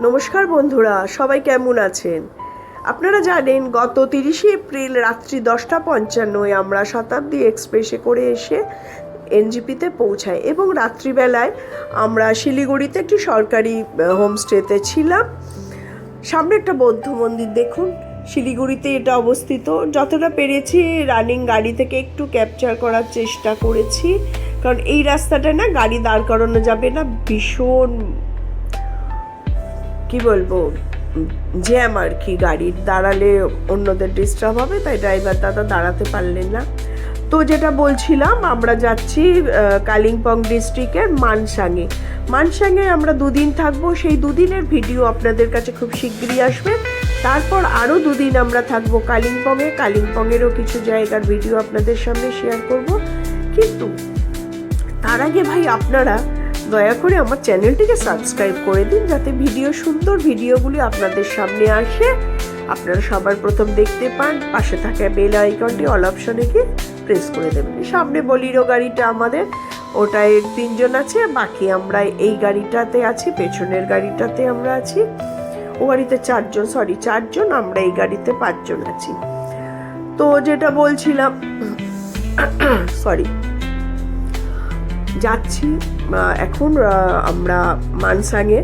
নমস্কার বন্ধুরা, সবাই কেমন আছেন? আপনারা জানেন গত 30শে এপ্রিল রাত্রি 10:55 আমরা শতাব্দী এক্সপ্রেসে করে এসে এনজিপিতে পৌঁছাই এবং রাত্রিবেলায় আমরা শিলিগুড়িতে একটি সরকারি হোমস্টেতে ছিলাম। সামনে একটা বৌদ্ধ মন্দির দেখুন, শিলিগুড়িতে এটা অবস্থিত। যতটা পেরেছি রানিং গাড়ি থেকে একটু ক্যাপচার করার চেষ্টা করেছি, কারণ এই রাস্তাটা না গাড়ি দাঁড় করানো যাবে না, ভীষণ কি বলবো জ্যাম আর কি, গাড়ির দাঁড়ালে অন্যদের ডিস্টার্ব হবে, তাই ড্রাইভার দাদা দাঁড়াতে পারলেন না। তো যেটা বলছিলাম, আমরা যাচ্ছি কালিম্পং ডিস্ট্রিক্টের মানসাঙে আমরা দুদিন থাকবো। সেই দুদিনের ভিডিও আপনাদের কাছে খুব শীঘ্রই আসবে। তারপর আরও দুদিন আমরা থাকবো কালিম্পংয়েরও কিছু জায়গার ভিডিও আপনাদের সামনে শেয়ার করব। কিন্তু তার আগে ভাই আপনারা দয়া করে আমার চ্যানেলটিকে সাবস্ক্রাইব করে দিন, যাতে সুন্দর ভিডিওগুলি আপনাদের সামনে আসে, আপনারা সবার প্রথম দেখতে পান। পাশে থাকা বেল আইকনটি অল অপশনে গিয়ে প্রেস করে দেবেন। সামনে বলিরো গাড়িটা আমাদের, ওটায় 3 জন আছে, বাকি আমরা এই গাড়িটাতে আছি, পেছনের গাড়িটাতে আমরা আছি। ও গাড়িতে 4 জন, আমরা এই গাড়িতে 5 জন আছি। তো যেটা বলছিলাম, যাচ্ছি এখন আমরা মানসাঙে।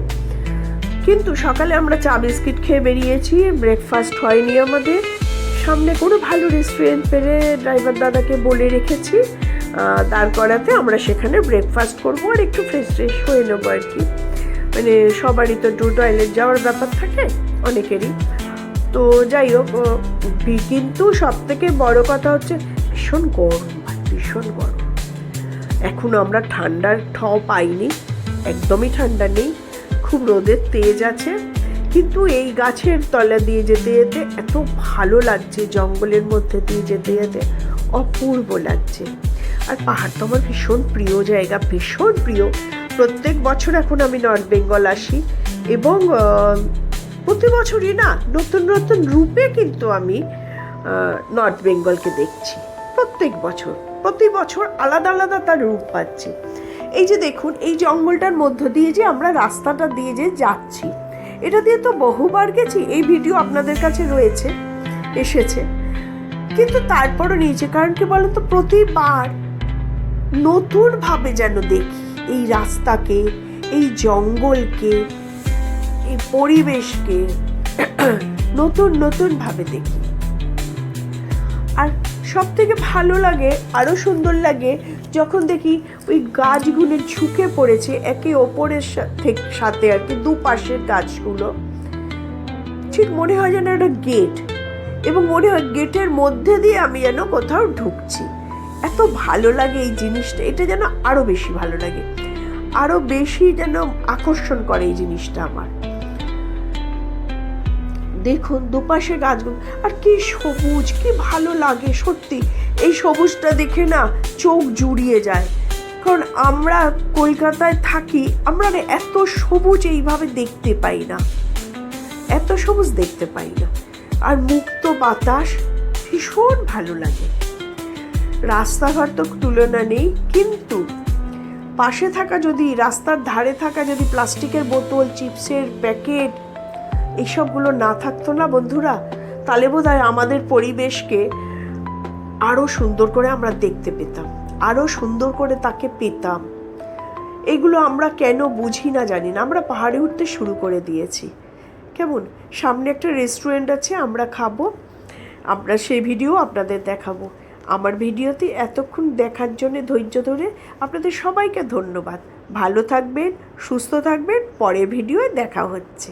কিন্তু সকালে আমরা চা বিস্কিট খেয়ে বেরিয়েছি, ব্রেকফাস্ট হয়নি আমাদের। সামনে কোনো ভালো রেস্টুরেন্ট পেলে ড্রাইভার দাদাকে বলে রেখেছি দাঁড় করাতে, আমরা সেখানে ব্রেকফাস্ট করবো আর একটু ফ্রেশ হয়ে নেবো আর কি। মানে সবারই তো টয়লেট যাওয়ার ব্যাপার থাকে অনেকেরই। তো যাই হোক, কিন্তু সব থেকে বড় কথা হচ্ছে ভীষণ গরম। এখন আমরা ঠান্ডার পাইনি, একদমই ঠান্ডা নেই, খুব রোদের তেজ আছে। কিন্তু এই গাছের তলা দিয়ে যেতে যেতে এত ভালো লাগছে, জঙ্গলের মধ্যে দিয়ে যেতে যেতে অপূর্ব লাগছে। আর পাহাড় তো আমার ভীষণ প্রিয় জায়গা, ভীষণ প্রিয়। প্রত্যেক বছর এখন আমি নর্থ বেঙ্গল আসি এবং প্রতি বছরই না নতুন নতুন রূপে কিন্তু আমি নর্থ বেঙ্গলকে দেখছি। প্রতি বছর আলাদা আলাদা তার রূপ পাচ্ছি। এই যে দেখুন, এই জঙ্গলটার মধ্য দিয়ে যে আমরা রাস্তাটা দিয়ে যে যাচ্ছি, এটা দিয়ে তো বহুবার গেছি, এই ভিডিও আপনাদের কাছে এসেছে। কিন্তু তারপরও নিয়েছে, কারণ কি বলতো, প্রতিবার নতুন ভাবে যেন দেখি এই রাস্তাকে, এই জঙ্গলকে, এই পরিবেশকে নতুন ভাবে দেখি। আর সব থেকে ভালো লাগে, আরো সুন্দর লাগে যখন দেখি ওই গাছগুলো ঝুঁকে পড়েছে একে অপরের সাথে আর কি, দুপাশের গাছগুলো। ঠিক মনে হয় যেন একটা গেট, এবং মনে হয় গেটের মধ্যে দিয়ে আমি যেন কোথাও ঢুকছি। এত ভালো লাগে এই জিনিসটা, এটা যেন আরো বেশি ভালো লাগে, আরো বেশি যেন আকর্ষণ করে এই জিনিসটা আমার। দেখুন দুপাশে গাছগুলো, আর কি সবুজ, কি ভালো লাগে সত্যি। এই সবুজটা দেখে না চোখ জুড়িয়ে যায়, কারণ আমরা কলকাতায় থাকি, আমরা এত সবুজ এইভাবে দেখতে পাই না, আর মুক্ত বাতাস ভীষণ ভালো লাগে। রাস্তাঘাট তো তুলনা নেই, কিন্তু পাশে থাকা যদি, রাস্তার ধারে থাকা যদি প্লাস্টিকের বোতল, চিপসের প্যাকেট এইসবগুলো না থাকতো না বন্ধুরা, তাহলে বোধহয় আমাদের পরিবেশকে আরো সুন্দর করে আমরা দেখতে পেতাম, আরো সুন্দর করে তাকে পেতাম। এগুলো আমরা কেন বুঝি না জানি না। আমরা পাহাড়ে উঠতে শুরু করে দিয়েছি। কেমন, সামনে একটা রেস্টুরেন্ট আছে, আমরা খাবো, আমরা সেই ভিডিও আপনাদের দেখাবো। আমার ভিডিওতে এতক্ষণ দেখার জন্য ধৈর্য ধরে আপনাদের সবাইকে ধন্যবাদ। ভালো থাকবেন, সুস্থ থাকবেন, পরের ভিডিওয়ে দেখা হচ্ছে।